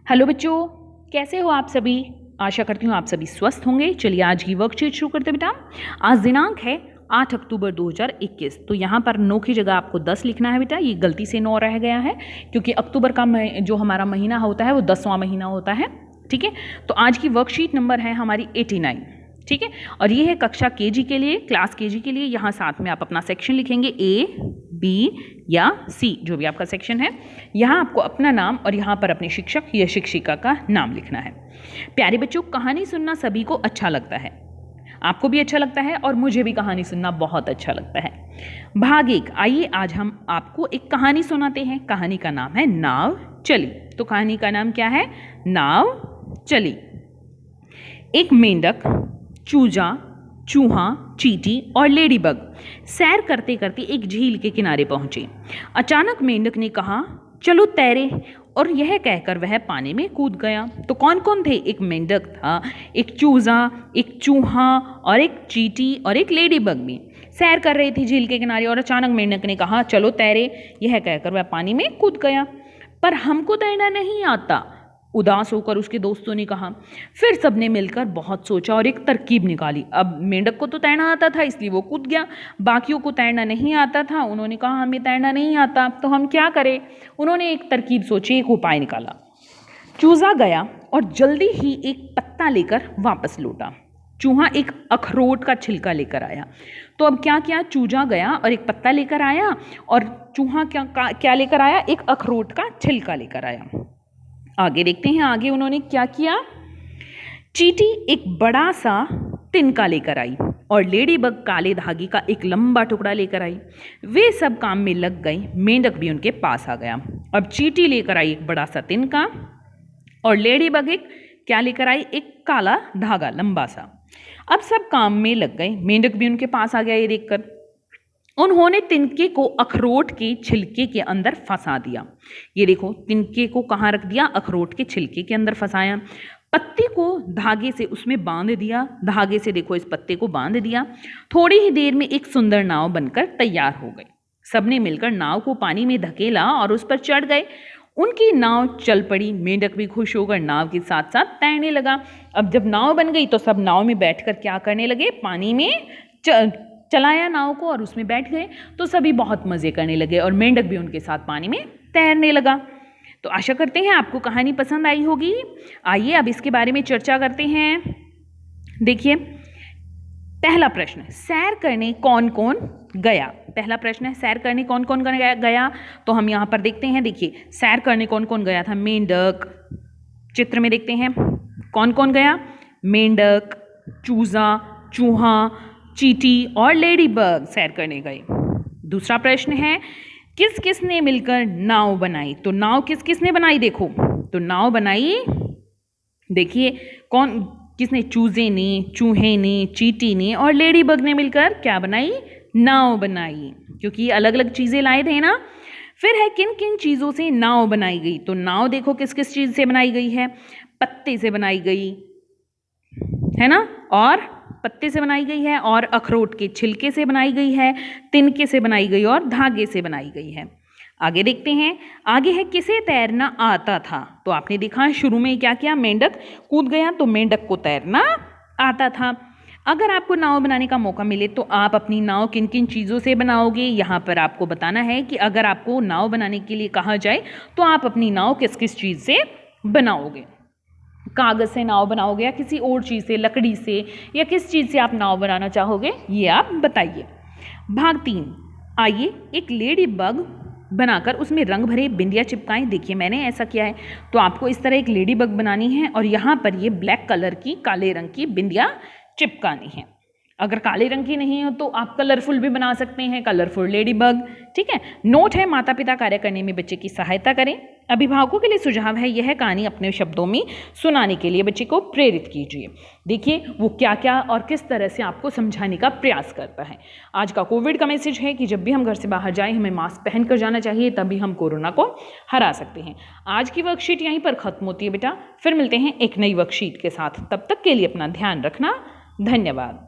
Hello बच्चों, कैसे हो आप सभी। आशा करती हूँ आप सभी स्वस्थ होंगे। चलिए आज की वर्कशीट शुरू करते बेटा। आज दिनांक है 8 अक्टूबर 2021। तो यहाँ पर 9 की जगह आपको 10 लिखना है बेटा। ये गलती से 9 रह गया है क्योंकि अक्टूबर का जो हमारा महीना होता है वो 10वां महीना होता है। ठीक है, तो आज की वर्कशीट नंबर है हमारी 89। ठीक है, और ये है कक्षा केजी के लिए, क्लास केजी के लिए। यहाँ साथ में आप अपना सेक्शन लिखेंगे, ए बी या सी, जो भी आपका सेक्शन है। यहाँ आपको अपना नाम और यहाँ पर अपने शिक्षक या शिक्षिका का नाम लिखना है। प्यारे बच्चों, कहानी सुनना सभी को अच्छा लगता है, आपको भी अच्छा लगता है और मुझे भी कहानी सुनना बहुत अच्छा लगता है। भाग 1, आइए आज हम आपको एक कहानी सुनाते हैं। कहानी का नाम है नाव चली। तो कहानी का नाम क्या है? नाव चली। एक मेंढक, चूजा, चूहा, चींटी और लेडीबग सैर करते करते एक झील के किनारे पहुंचे। अचानक मेंढक ने कहा, चलो तैरे, और यह कहकर वह पानी में कूद गया। तो कौन कौन थे? एक मेंढक था, एक चूजा, एक चूहा और एक चींटी और एक लेडीबग भी सैर कर रही थी झील के किनारे। और अचानक मेंढक ने कहा, चलो तैरे, यह कहकर वह पानी में कूद गया। पर हमको तैरना नहीं आता, उदास होकर उसके दोस्तों ने कहा। फिर सबने मिलकर बहुत सोचा और एक तरकीब निकाली। अब मेंढक को तो तैरना आता था इसलिए वो कूद गया, बाकियों को तैरना नहीं आता था। उन्होंने कहा हमें तैरना नहीं आता तो हम क्या करें। उन्होंने एक तरकीब सोची, एक उपाय निकाला। चूजा गया और जल्दी ही एक पत्ता लेकर वापस लौटा। चूहा एक अखरोट का छिलका लेकर आया। तो अब क्या किया? चूजा गया और एक पत्ता लेकर आया और चूहा क्या लेकर आया? एक अखरोट का छिलका लेकर आया। आगे देखते हैं, आगे उन्होंने क्या किया। चींटी एक बड़ा सा तिनका लेकर आई और लेडीबग काले धागे का एक लंबा टुकड़ा लेकर आई। वे सब काम में लग गई। मेंढक भी उनके पास आ गया। अब चींटी लेकर आई एक बड़ा सा तिनका और लेडीबग एक क्या लेकर आई? एक काला धागा लंबा सा। अब सब काम में लग गए। मेंढक भी उनके पास आ गया। ये देखकर उन्होंने तिनके को अखरोट के छिलके के अंदर फंसा दिया। ये देखो, तिनके को कहाँ रख दिया? अखरोट के छिलके के अंदर फंसाया। पत्ते को धागे से उसमें बांध दिया। धागे से देखो इस पत्ते को बांध दिया। थोड़ी ही देर में एक सुंदर नाव बनकर तैयार हो गई। सबने मिलकर नाव को पानी में धकेला और उस पर चढ़ गए। उनकी नाव चल पड़ी। मेंढक भी खुश होकर नाव के साथ साथ तैरने लगा। अब जब नाव बन गई तो सब नाव में बैठकर क्या करने लगे? पानी में चलाया नाव को और उसमें बैठ गए। तो सभी बहुत मज़े करने लगे और मेंढक भी उनके साथ पानी में तैरने लगा। तो आशा करते हैं आपको कहानी पसंद आई होगी। आइए अब इसके बारे में चर्चा करते हैं। देखिए, पहला प्रश्न, सैर करने कौन कौन गया? पहला प्रश्न है, सैर करने कौन कौन गया? तो हम यहाँ पर देखते हैं। देखिए, सैर करने कौन कौन गया था? मेंढक, चित्र में देखते हैं कौन कौन गया। मेंढक, चूजा, चूहा, चींटी और लेडीबग सैर करने गए। दूसरा प्रश्न है, किस किस ने मिलकर नाव बनाई? तो नाव किस किस ने बनाई? देखो, तो नाव बनाई, देखिए कौन किसने? चूजे ने, चूहे ने, चींटी ने और लेडीबग ने मिलकर क्या बनाई? नाव बनाई, क्योंकि ये अलग अलग चीज़ें लाए थे ना। फिर है, किन किन चीज़ों से नाव बनाई गई? तो नाव देखो किस किस चीज़ से बनाई गई है। पत्ते से बनाई गई है ना, और पत्ते से बनाई गई है, और अखरोट के छिलके से बनाई गई है, तिनके से बनाई गई और धागे से बनाई गई है। आगे देखते हैं, आगे है, किसे तैरना आता था? तो आपने देखा शुरू में क्या किया? मेंढक कूद गया, तो मेंढक को तैरना आता था। अगर आपको नाव बनाने का मौका मिले तो आप अपनी नाव किन किन चीज़ों से बनाओगे? यहाँ पर आपको बताना है कि अगर आपको नाव बनाने के लिए कहा जाए तो आप अपनी नाव किस किस चीज़ से बनाओगे? कागज़ से नाव बनाओगे या किसी और चीज़ से, लकड़ी से, या किस चीज़ से आप नाव बनाना चाहोगे, ये आप बताइए। भाग 3, आइए एक लेडी बग बनाकर उसमें रंग भरे बिंदिया चिपकाएं। देखिए मैंने ऐसा किया है। तो आपको इस तरह एक लेडी बग बनानी है और यहाँ पर ये ब्लैक कलर की, काले रंग की बिंदिया चिपकानी है। अगर काले रंग की नहीं हो तो आप कलरफुल भी बना सकते हैं, कलरफुल लेडी बग। ठीक है। नोट है, माता पिता कार्य करने में बच्चे की सहायता करें। अभिभावकों के लिए सुझाव है, यह कहानी अपने शब्दों में सुनाने के लिए बच्चे को प्रेरित कीजिए। देखिए वो क्या क्या और किस तरह से आपको समझाने का प्रयास करता है। आज का कोविड का मैसेज है कि जब भी हम घर से बाहर जाएं हमें मास्क पहन कर जाना चाहिए, तभी हम कोरोना को हरा सकते हैं। आज की वर्कशीट यहीं पर खत्म होती है बेटा। फिर मिलते हैं एक नई वर्कशीट के साथ। तब तक के लिए अपना ध्यान रखना। धन्यवाद।